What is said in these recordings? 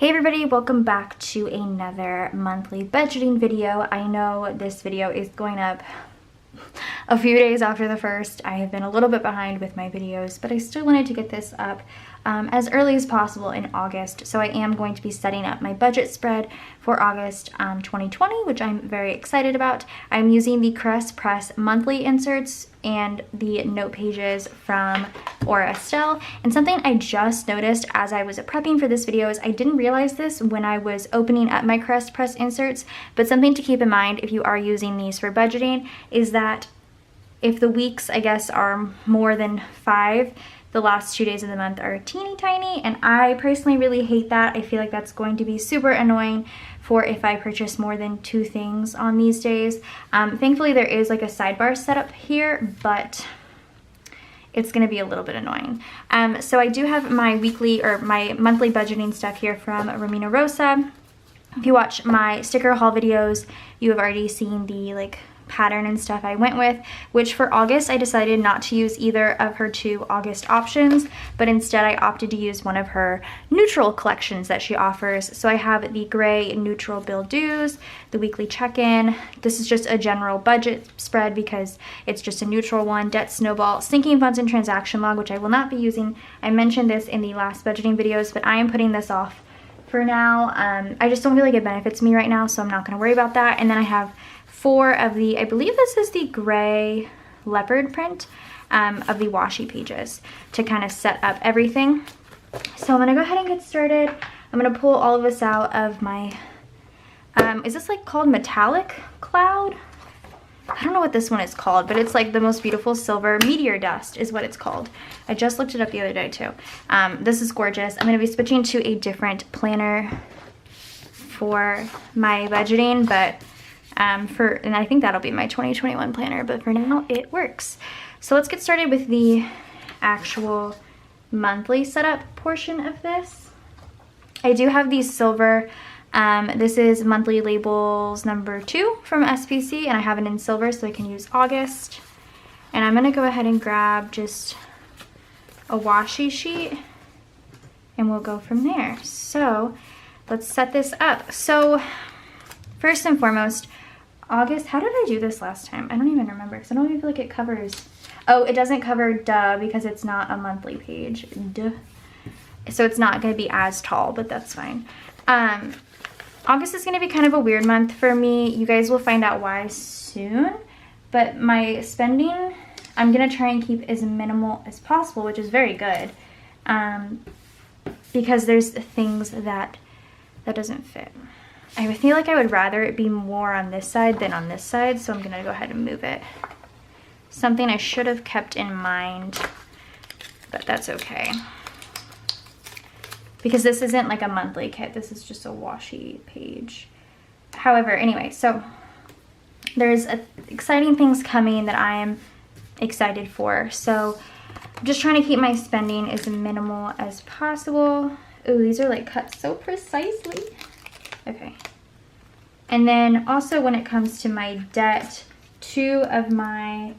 Hey everybody, welcome back to another monthly budgeting video. I know this video is going up a few days after the first. I have been a little bit behind with my videos, but I still wanted to get this up as early as possible in August. So I am going to be setting up my budget spread for August 2020, which I'm very excited about. I'm using the CaressPress monthly inserts and the note pages from Estelle. And something I just noticed as I was prepping for this video is I didn't realize this when I was opening up my CaressPress inserts, but something to keep in mind if you are using these for budgeting is that if the weeks, I guess, are more than 5, the last 2 days of the month are teeny tiny, and I personally really hate that. I feel like that's going to be super annoying for if I purchase more than 2 things on these days. Thankfully there is like a sidebar setup here, but it's going to be a little bit annoying. So I do have my weekly or my monthly budgeting stuff here from Romina Rosa. If you watch my sticker haul videos, you have already seen the pattern and stuff I went with, which for August I decided not to use either of her 2 August options, but instead I opted to use one of her neutral collections that she offers. So I have the gray neutral bill dues, the weekly check-in. This is just a general budget spread because it's just a neutral one, debt snowball, sinking funds and transaction log, which I will not be using. I mentioned this in the last budgeting videos, but I am putting this off for now. I just don't feel like it benefits me right now, so I'm not going to worry about that. And then I have 4 of the, I believe this is the gray leopard print of the washi pages to kind of set up everything. So I'm gonna go ahead and get started. I'm gonna pull all of this out of my, is this called metallic cloud? I don't know what this one is called, but it's like the most beautiful silver meteor dust is what it's called. I just looked it up the other day too. This is gorgeous. I'm gonna be switching to a different planner for my budgeting, but and I think that'll be my 2021 planner, but for now it works. So let's get started with the actual monthly setup portion of this. I do have these silver, this is monthly labels number 2 from SPC, and I have it in silver so I can use August. And I'm gonna go ahead and grab just a washi sheet and we'll go from there. So let's set this up. So first and foremost, August, how did I do this last time? I don't even remember because I don't even feel like it covers. Oh, it doesn't cover duh because it's not a monthly page. Duh. So it's not going to be as tall, but that's fine. August is going to be kind of a weird month for me. You guys will find out why soon. But my spending, I'm going to try and keep as minimal as possible, which is very good. Because there's things that doesn't fit. I feel like I would rather it be more on this side than on this side, so I'm gonna go ahead and move it. Something I should have kept in mind, but that's okay. Because this isn't like a monthly kit, this is just a washi page. However, anyway, so there's exciting things coming that I am excited for. So I'm just trying to keep my spending as minimal as possible. Ooh, these are cut so precisely. Okay. And then also when it comes to my debt, 2 of my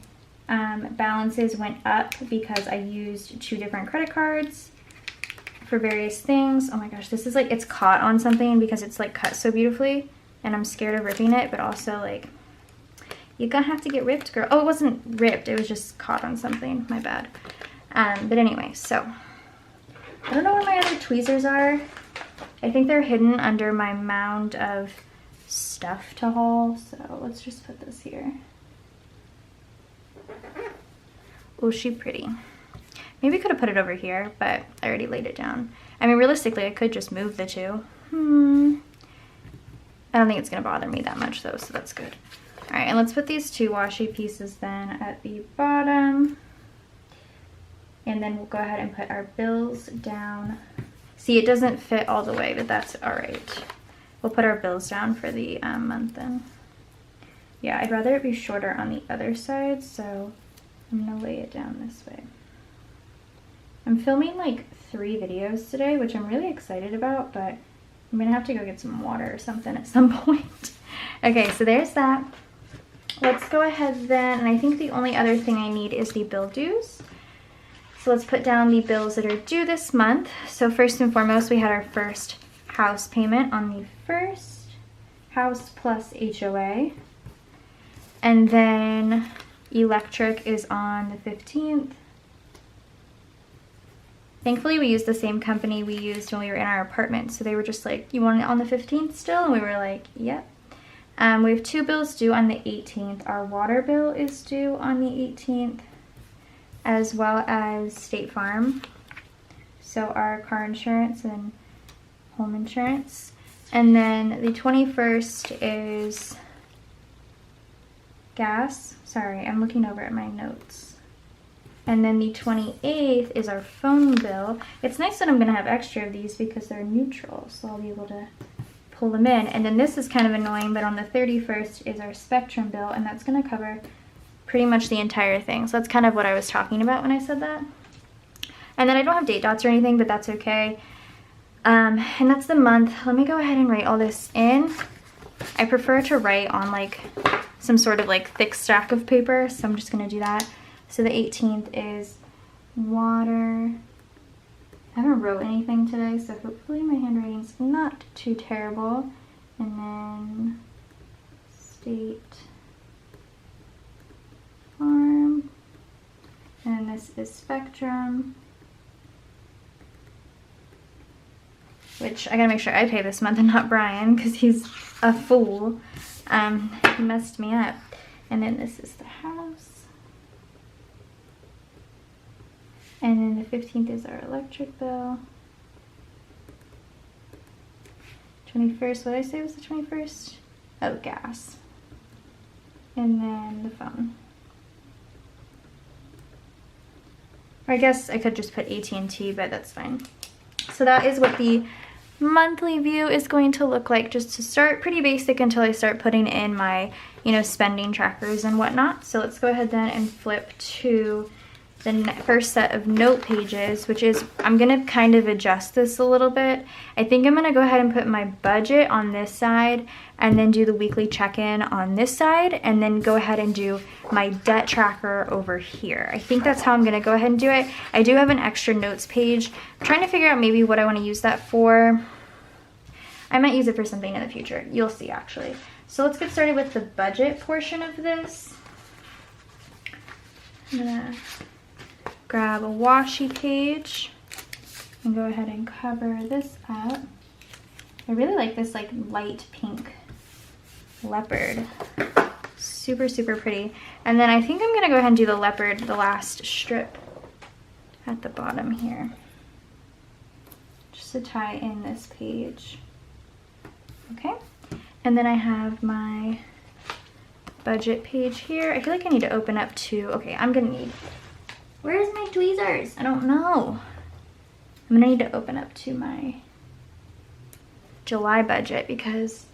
balances went up because I used 2 different credit cards for various things. Oh my gosh, this is it's caught on something because it's cut so beautifully and I'm scared of ripping it, but also you're gonna have to get ripped, girl. Oh, it wasn't ripped, it was just caught on something, my bad. But anyway, so I don't know where my other tweezers are. I think they're hidden under my mound of stuff to haul, so let's just put this here. Oh, she's pretty. Maybe I could have put it over here, but I already laid it down. I mean, realistically, I could just move the 2. I don't think it's gonna bother me that much though, so that's good. All right, and let's put these 2 washi pieces then at the bottom. And then we'll go ahead and put our bills down. See, it doesn't fit all the way, but that's all right. We'll put our bills down for the month then. Yeah, I'd rather it be shorter on the other side, so I'm gonna lay it down this way. I'm filming 3 videos today, which I'm really excited about, but I'm gonna have to go get some water or something at some point. Okay, so there's that. Let's go ahead then, and I think the only other thing I need is the bill dues. So let's put down the bills that are due this month. So first and foremost, we had our first house payment on the 1st, house plus HOA, and then electric is on the 15th. Thankfully, we used the same company we used when we were in our apartment, so they were just like, you want it on the 15th still? And we were like, yep. We have 2 bills due on the 18th. Our water bill is due on the 18th, as well as State Farm. So our car insurance and home insurance. And then the 21st is gas. Sorry, I'm looking over at my notes. And then the 28th is our phone bill. It's nice that I'm gonna have extra of these because they're neutral, so I'll be able to pull them in. And then this is kind of annoying, but on the 31st is our Spectrum bill, and that's gonna cover pretty much the entire thing. So that's kind of what I was talking about when I said that. And then I don't have date dots or anything, but that's okay. And that's the month. Let me go ahead and write all this in. I prefer to write on like some sort of like thick stack of paper, so I'm just gonna do that. So the 18th is water. I haven't wrote anything today, so hopefully my handwriting's not too terrible. And then State Farm. And this is Spectrum, which I gotta make sure I pay this month and not Brian because he's a fool. He messed me up. And then this is the house. And then the 15th is our electric bill. 21st, what did I say was the 21st? Oh, gas. And then the phone. Or I guess I could just put AT&T, but that's fine. So that is what the monthly view is going to look like, just to start pretty basic until I start putting in my, you know, spending trackers and whatnot. So let's go ahead then and flip to the first set of note pages, which is, I'm gonna kind of adjust this a little bit. I think I'm gonna go ahead and put my budget on this side and then do the weekly check-in on this side, and then go ahead and do my debt tracker over here. I think that's how I'm gonna go ahead and do it. I do have an extra notes page. I'm trying to figure out maybe what I wanna use that for. I might use it for something in the future. You'll see actually. So let's get started with the budget portion of this. I'm gonna grab a washi page and go ahead and cover this up. I really like this like light pink leopard. Super, super pretty. And then I think I'm gonna go ahead and do the leopard, the last strip at the bottom here, just to tie in this page. Okay, and then I have my budget page here. I feel like I need to open up to, okay, I'm gonna need, where's my tweezers? I don't know. I'm gonna need to open up to my July budget because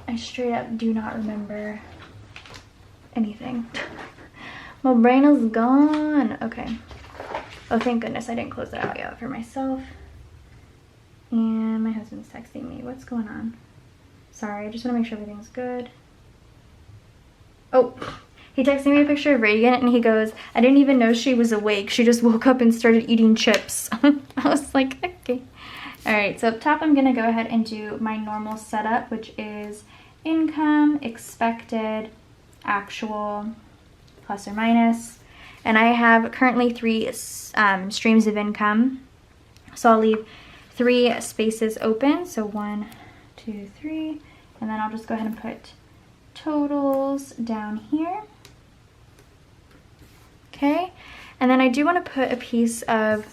I straight up do not remember anything. My brain is gone. Okay. Oh, thank goodness I didn't close it out yet for myself. And my husband's texting me. What's going on? Sorry, I just want to make sure everything's good. Oh, he texted me a picture of Reagan and he goes, I didn't even know she was awake. She just woke up and started eating chips. I was like, okay. All right, so up top, I'm gonna go ahead and do my normal setup, which is income, expected, actual, plus or minus. And I have currently 3 streams of income. So I'll leave 3 spaces open. So 1, 2, 3, and then I'll just go ahead and put totals down here. Okay, and then I do want to put a piece of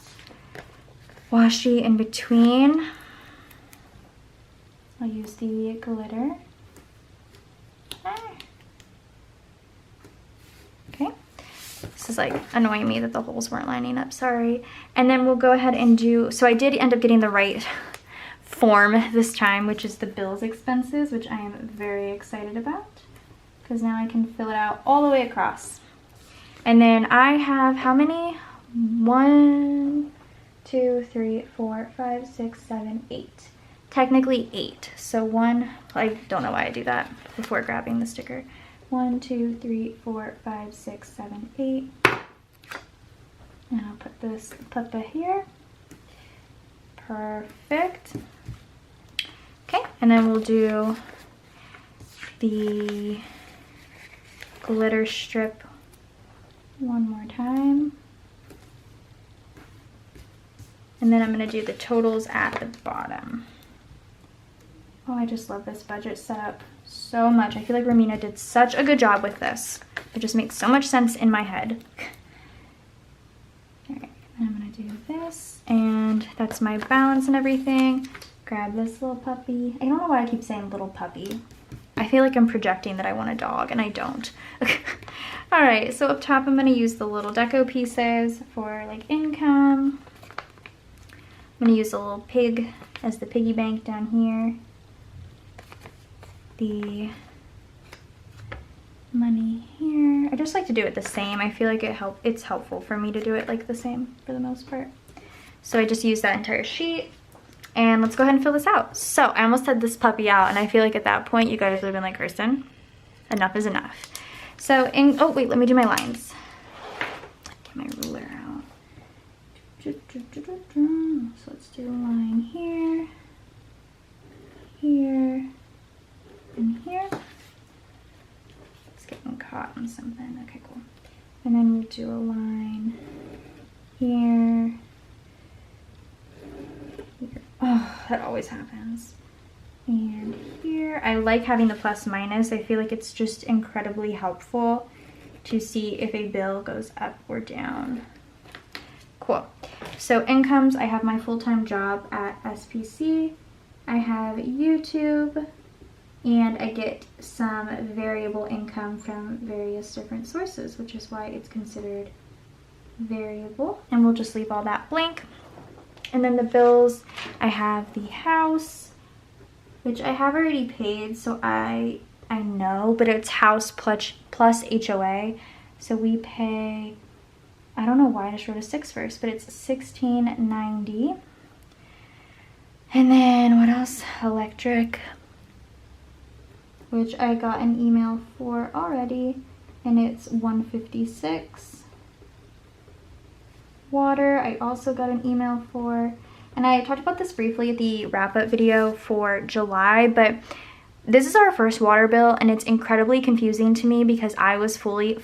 washi in between. I'll use the glitter. Okay, this is like annoying me that the holes weren't lining up, sorry. And then we'll go ahead and do, so I did end up getting the right form this time, which is the bills expenses, which I am very excited about because now I can fill it out all the way across. And then I have how many? 1, 2, 3, 4, 5, 6, 7, 8. Technically 8. So 1, I don't know why I do that before grabbing the sticker. 1, 2, 3, 4, 5, 6, 7, 8. And I'll put this puppet here. Perfect. And then we'll do the glitter strip one more time. And then I'm gonna do the totals at the bottom. Oh, I just love this budget setup so much. I feel like Romina did such a good job with this. It just makes so much sense in my head. All right, I'm gonna do this, and that's my balance and everything. Grab this little puppy. I don't know why I keep saying little puppy. I feel like I'm projecting that I want a dog, and I don't. All right, so up top, I'm gonna use the little deco pieces for like income. I'm gonna use a little pig as the piggy bank down here. The money here. I just like to do it the same. I feel like it's helpful for me to do it like the same for the most part. So I just use that entire sheet. And let's go ahead and fill this out. So I almost had this puppy out, and I feel like at that point you guys would have been like, Kirsten, enough is enough. So oh wait, let me do my lines. Get my ruler out. So let's do a line here, here, and here. It's getting caught on something. Okay, cool. And then we'll do a line here. Oh, that always happens. And here, I like having the plus minus. I feel like it's just incredibly helpful to see if a bill goes up or down. Cool. So incomes, I have my full-time job at SPC. I have YouTube, and I get some variable income from various different sources, which is why it's considered variable. And we'll just leave all that blank. And then the bills, I have the house, which I have already paid, so I know, but it's house plus HOA. So we pay, I don't know why I just wrote a 6 first, but it's $16.90. And then what else? Electric, which I got an email for already, and it's $156. Water, I also got an email for, and I talked about this briefly at the wrap-up video for July, but this is our first water bill, and it's incredibly confusing to me because I was fully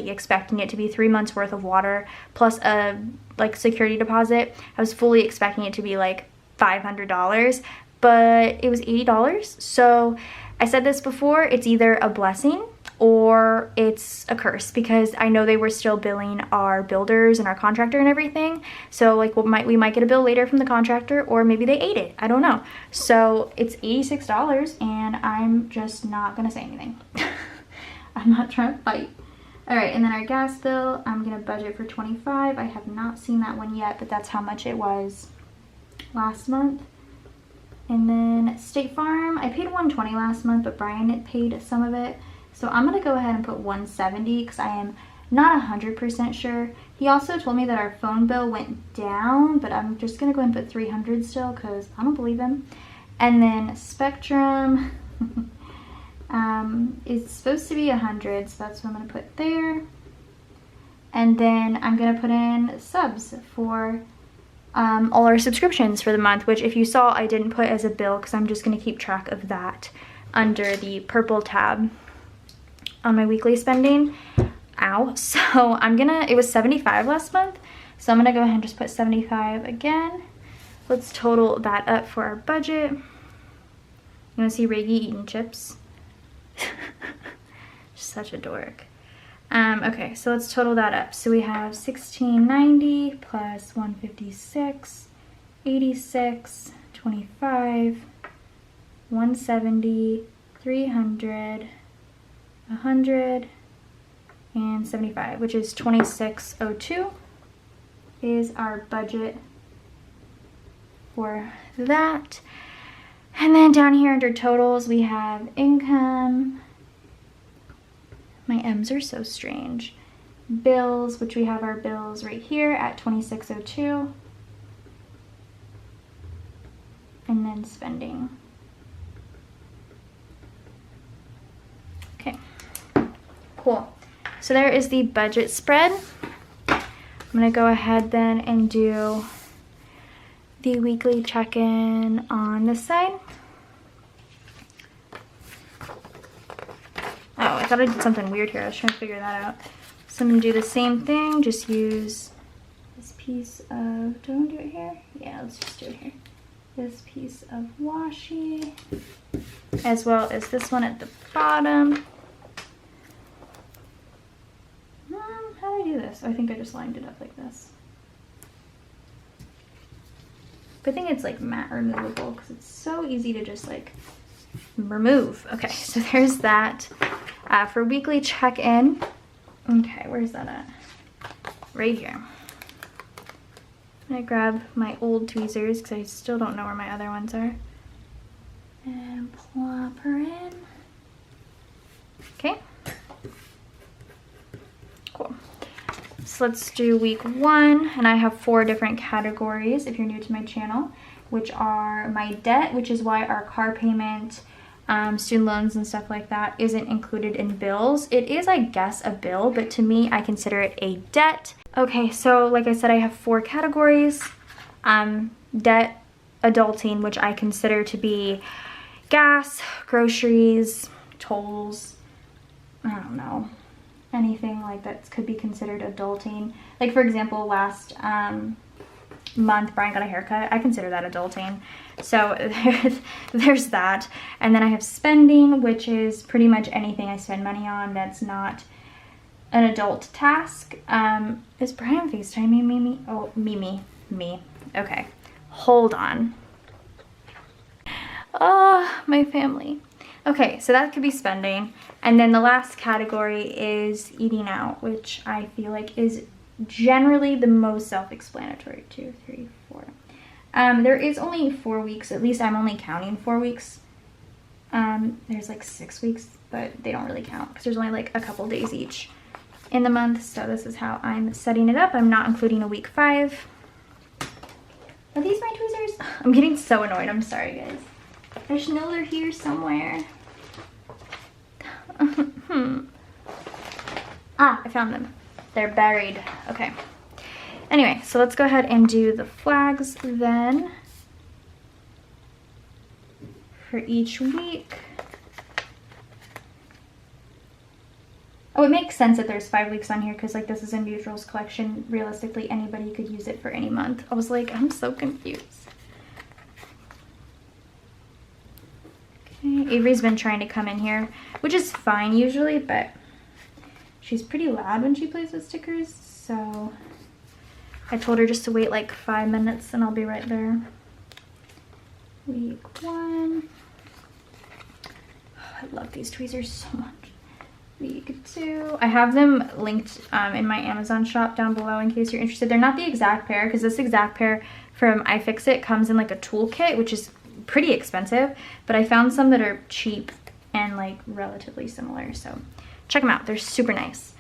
expecting it to be 3 months worth of water plus a like security deposit. I was fully expecting it to be like $500, but it was $80. So I said this before, it's either a blessing or it's a curse, because I know they were still billing our builders and our contractor and everything. So like we might get a bill later from the contractor, or maybe they ate it. I don't know. So it's $86, and I'm just not gonna say anything. I'm not trying to fight. All right, and then our gas bill, I'm gonna budget for $25. I have not seen that one yet, but that's how much it was last month. And then State Farm, I paid $120 last month, but Brian had paid some of it. So I'm gonna go ahead and put $170 because I am not 100% sure. He also told me that our phone bill went down, but I'm just gonna go ahead and put $300 still because I don't believe him. And then Spectrum is supposed to be $100, so that's what I'm gonna put there. And then I'm gonna put in subs for all our subscriptions for the month, which if you saw, I didn't put as a bill because I'm just gonna keep track of that under the purple tab on my weekly spending. Ow. So it was $75 last month, so I'm gonna go ahead and just put $75 again. Let's total that up for our budget. You wanna see Reggie eating chips? Such a dork. Okay, so let's total that up. So we have $16.90 plus $156, $86, $25, $170, $300, $100, and $75, which is $26.02 is our budget for that. And then down here under totals, we have income. My M's are so strange. Bills, which we have our bills right here at $26.02. And then spending. Okay, cool. So there is the budget spread. I'm gonna go ahead then and do the weekly check-in on this side. thought I did something weird here. I was trying to figure that out. So I'm gonna do the same thing, just use this piece of, do I want to do it here? Yeah, let's just do it here. This piece of washi, as well as this one at the bottom. How do I do this? I think I just lined it up like this. Good thing it's like matte removable because it's so easy to just like remove. Okay, so there's that. For weekly check-in. Okay, where's that at? Right here. I'm gonna grab my old tweezers because I still don't know where my other ones are. And plop her in. Okay. Cool. So let's do week 1, and I have 4 different categories if you're new to my channel, which are my debt, which is why our car payment, student loans and stuff like that isn't included in bills. It is, I guess, a bill, but to me, I consider it a debt. Okay, so like I said, I have 4 categories. Debt, adulting, which I consider to be gas, groceries, tolls, I don't know, anything like that could be considered adulting. Like for example, last month Brian got a haircut. I consider that adulting. So there's that. And then I have spending, which is pretty much anything I spend money on that's not an adult task. Is Brian FaceTiming me? Oh, me. Okay, hold on. Oh, my family. Okay, so that could be spending. And then the last category is eating out, which I feel like is generally the most self-explanatory. 2, 3, 4. There is only 4 weeks, at least I'm only counting 4 weeks. There's like 6 weeks, but they don't really count because there's only like a couple days each in the month. So this is how I'm setting it up. I'm not including a week 5. Are these my tweezers? I'm getting so annoyed. I'm sorry, guys. I just know they're here somewhere. Ah, I found them. They're buried. Okay. Anyway, so let's go ahead and do the flags then for each week. Oh, it makes sense that there's 5 weeks on here because like this is a neutrals collection. Realistically, anybody could use it for any month. I was like, I'm so confused. Okay, Avery's been trying to come in here, which is fine usually, but she's pretty loud when she plays with stickers, so I told her just to wait like 5 minutes and I'll be right there. Week 1. Oh, I love these tweezers so much. Week 2. I have them linked in my Amazon shop down below in case you're interested. They're not the exact pair because this exact pair from iFixit comes in like a toolkit, which is pretty expensive, but I found some that are cheap and like relatively similar, so check them out. They're super nice.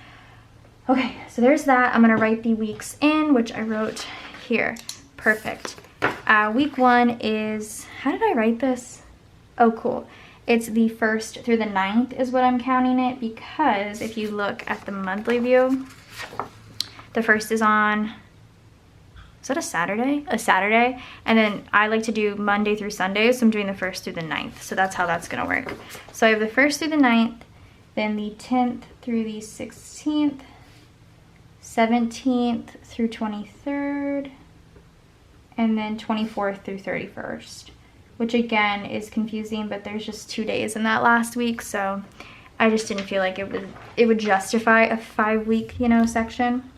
Okay, so there's that. I'm gonna write the weeks in, which I wrote here. Perfect. Week 1 is, how did I write this? Oh, cool. It's the 1st through the 9th is what I'm counting it, because if you look at the monthly view, the 1st is on, is that a Saturday? A Saturday. And then I like to do Monday through Sunday, so I'm doing the 1st through the 9th. So that's how that's gonna work. So I have the 1st through the 9th, then the 10th through the 16th, 17th through 23rd, and then 24th through 31st, which again is confusing, but there's just 2 days in that last week, so I just didn't feel like it would justify a 5-week, section.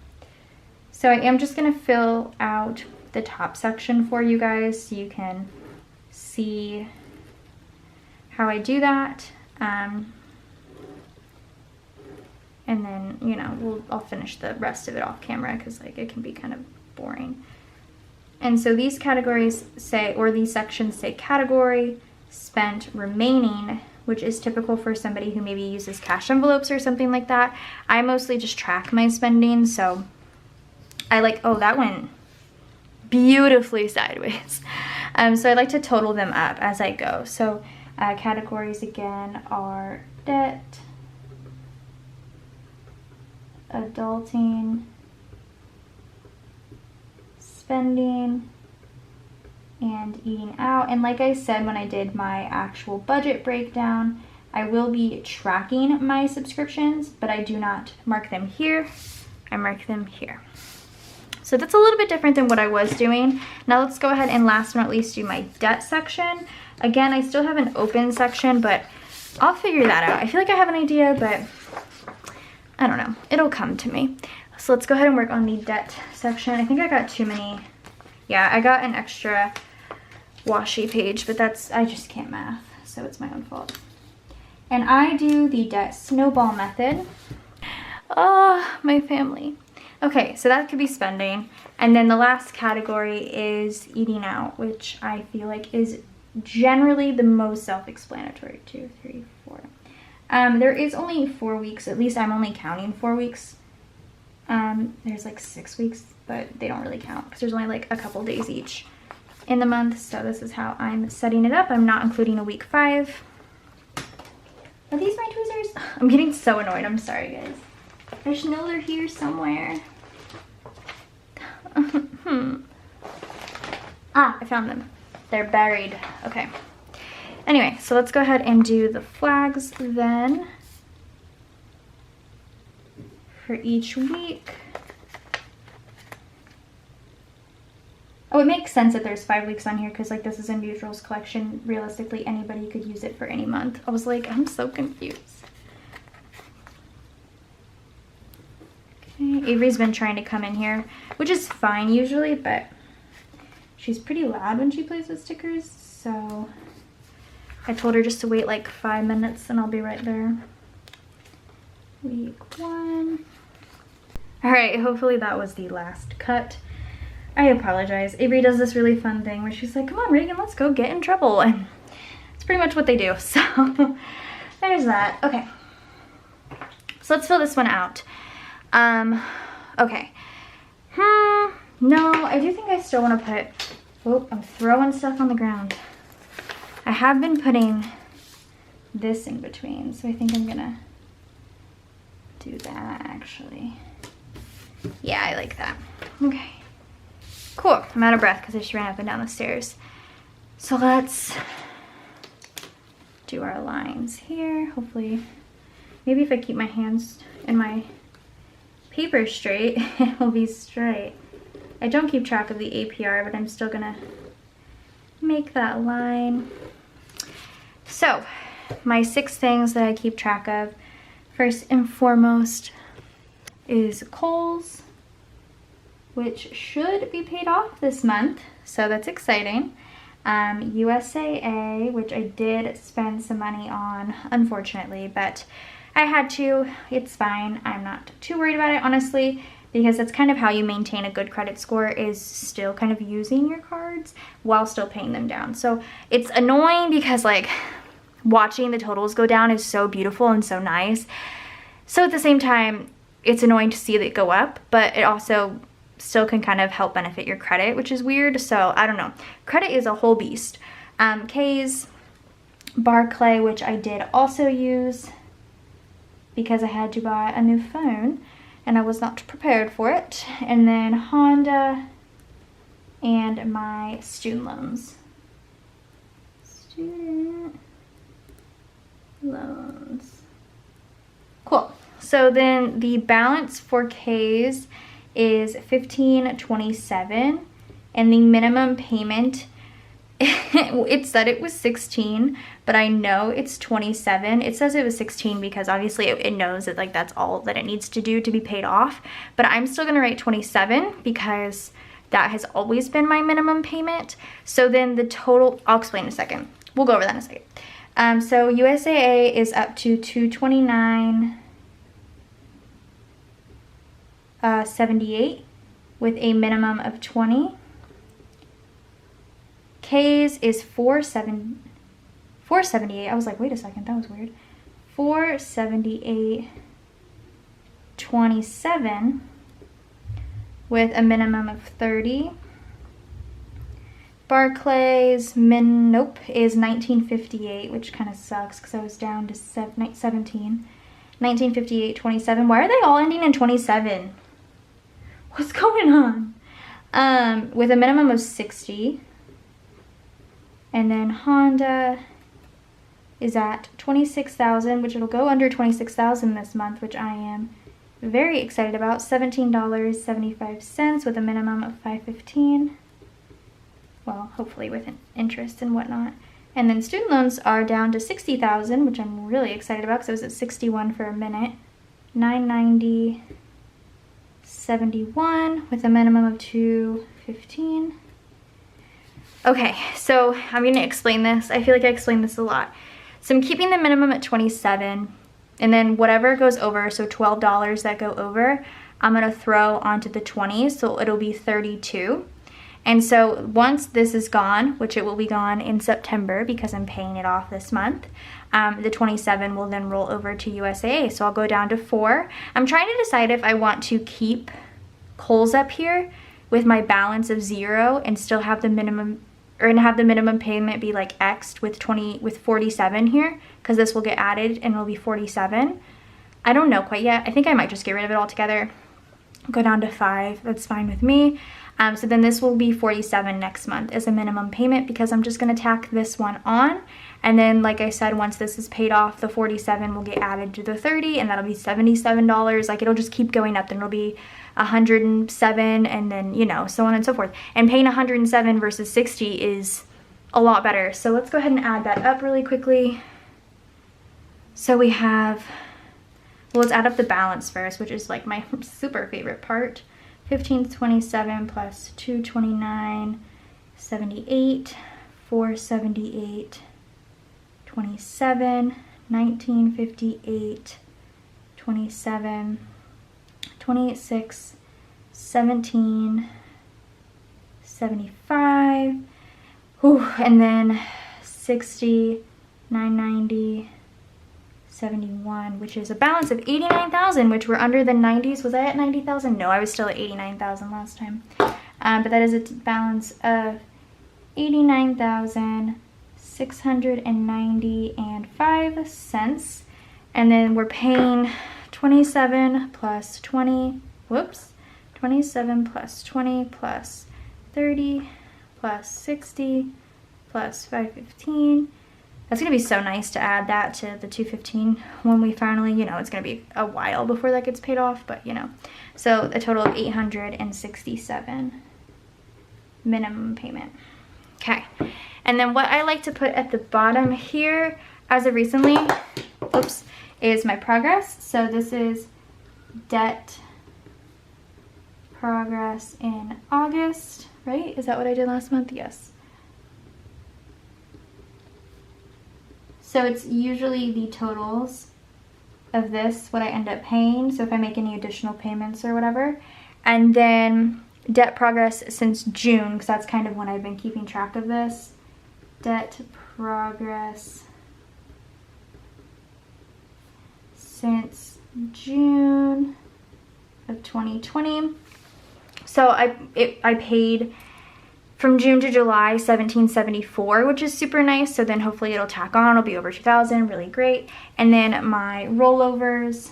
So I am just gonna fill out the top section for you guys so you can see how I do that. And then, I'll finish the rest of it off camera because like it can be kind of boring. And so these categories say, or these sections say category, spent, remaining, which is typical for somebody who maybe uses cash envelopes or something like that. I mostly just track my spending, so I like, oh, that went beautifully sideways. So I like to total them up as I go. So categories again are debt, adulting, spending, and eating out. And like I said when I did my actual budget breakdown, I will be tracking my subscriptions, but I do not mark them here. I mark them here. So that's a little bit different than what I was doing. Now let's go ahead and last but not least do my debt section. Again, I still have an open section, but I'll figure that out. I feel like I have an idea, but I don't know. It'll come to me. So let's go ahead and work on the debt section. I think I got too many. Yeah, I got an extra washi page, but I just can't math, so it's my own fault. And I do the debt snowball method. Oh, my family. Okay, so that could be spending. And then the last category is eating out, which I feel like is generally the most self-explanatory. 2, 3, 4. There is only 4 weeks, at least I'm only counting 4 weeks. There's like 6 weeks, but they don't really count because there's only like a couple days each in the month. So this is how I'm setting it up. I'm not including a week 5. Are these my tweezers? I'm getting so annoyed. I'm sorry, guys. I just know they're here somewhere. Ah, I found them. They're buried. Okay. Anyway, so let's go ahead and do the flags then for each week. Oh, it makes sense that there's 5 weeks on here because like this is a neutrals collection. Realistically, anybody could use it for any month. I was like, I'm so confused. Okay, Avery's been trying to come in here, which is fine usually, but she's pretty loud when she plays with stickers, so I told her just to wait like 5 minutes and I'll be right there. Week 1. All right, hopefully that was the last cut. I apologize. Avery does this really fun thing where she's like, come on, Reagan, let's go get in trouble. And it's pretty much what they do. So there's that. Okay. So let's fill this one out. Okay. No, I do think I still want to put, oh, I'm throwing stuff on the ground. I have been putting this in between, so I think I'm gonna do that actually. Yeah, I like that. Okay. Cool. I'm out of breath because I just ran up and down the stairs. So let's do our lines here. Hopefully, maybe if I keep my hands and my paper straight, it will be straight. I don't keep track of the APR, but I'm still gonna make that line. So, my 6 things that I keep track of, first and foremost, is Kohl's, which should be paid off this month, so that's exciting. USAA, which I did spend some money on, unfortunately, but I had to. It's fine. I'm not too worried about it, honestly, because that's kind of how you maintain a good credit score, is still kind of using your cards while still paying them down. So it's annoying because like watching the totals go down is so beautiful and so nice. So at the same time, it's annoying to see it go up, but it also still can kind of help benefit your credit, which is weird. So I don't know. Credit is a whole beast. K's, Barclay, which I did also use because I had to buy a new phone and I was not prepared for it. And then Honda and my student loans. Student loans. Cool. So then the balance for K's is $15.27 and the minimum payment, it said it was 16, but I know it's 27. It says it was 16 because obviously it knows that like that's all that it needs to do to be paid off, but I'm still gonna write 27 because that has always been my minimum payment. So then the total, I'll explain in a second. We'll go over that in a second. So USAA is up to $229.78 with a minimum of 20. K's is $478. I was like, wait a second, that was weird. $478.27 with a minimum of 30. Barclays is $1958, which kind of sucks because I was down to 17. $1958.27. Why are they all ending in 27? What's going on? With a minimum of 60. And then Honda is at 26,000, which it'll go under 26,000 this month, which I am very excited about. $17.75 with a minimum of $5.15. Well, hopefully with interest and whatnot. And then student loans are down to 60,000, which I'm really excited about because I was at 61 for a minute. $990.71 with a minimum of $215. Okay, so I'm going to explain this. I feel like I explain this a lot. So I'm keeping the minimum at 27, and then whatever goes over, so $12 that go over, I'm going to throw onto the 20s, so it'll be 32. And so once this is gone, which it will be gone in September because I'm paying it off this month, the 27 will then roll over to USAA. So I'll go down to 4. I'm trying to decide if I want to keep Kohl's up here with my balance of 0 and still have the minimum, or have the minimum payment be like X'd with 47 here, because this will get added and it'll be 47. I don't know quite yet. I think I might just get rid of it altogether. Go down to 5. That's fine with me. So then this will be 47 next month as a minimum payment, because I'm just going to tack this one on. And then, like I said, once this is paid off, the 47 will get added to the 30, and that'll be $77. Like, it'll just keep going up. Then it'll be 107, and then, you know, so on and so forth. And paying 107 versus 60 is a lot better. So let's go ahead and add that up really quickly. So we have, well, let's add up the balance first, which is like my super favorite part. 1527 plus 229, 78, 478, 27, 1958, 27, 26, 17, 75, whew, and then 60, 990, 71, which is a balance of 89,000, which we're under the 90s. Was I at 90,000? No, I was still at 89,000 last time. But that is a balance of 89,690.05 cents. And then we're paying 27 plus 20, whoops, 27 plus 20 plus 30 plus 60 plus 515. That's going to be so nice to add that to the 215 when we finally, you know, it's going to be a while before that gets paid off, but you know. So a total of 867 minimum payment. Okay. And then what I like to put at the bottom here as of recently, oops, is my progress. So this is debt progress in August, right? Is that what I did last month? Yes. So it's usually the totals of this, what I end up paying. So if I make any additional payments or whatever. And then debt progress since June, because that's kind of when I've been keeping track of this. Debt progress since June of 2020. So I paid from June to July, $1,774, which is super nice. So then hopefully it'll tack on. It'll be over $2,000, really great. And then my rollovers,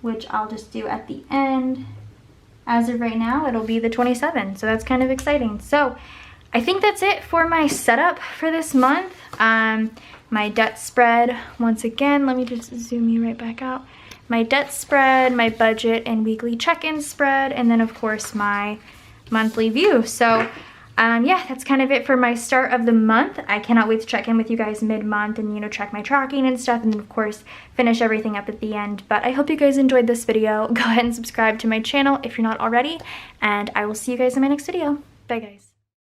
which I'll just do at the end. As of right now, it'll be the 27. So that's kind of exciting. So I think that's it for my setup for this month. My debt spread, once again, let me just zoom you right back out. My debt spread, my budget and weekly check-in spread, and then of course my monthly view. So yeah, that's kind of it for my start of the month. I cannot wait to check in with you guys mid-month and, you know, check my tracking and stuff, and then of course finish everything up at the end. But I hope you guys enjoyed this video. Go ahead and subscribe to my channel if you're not already, and I will see you guys in my next video. Bye guys.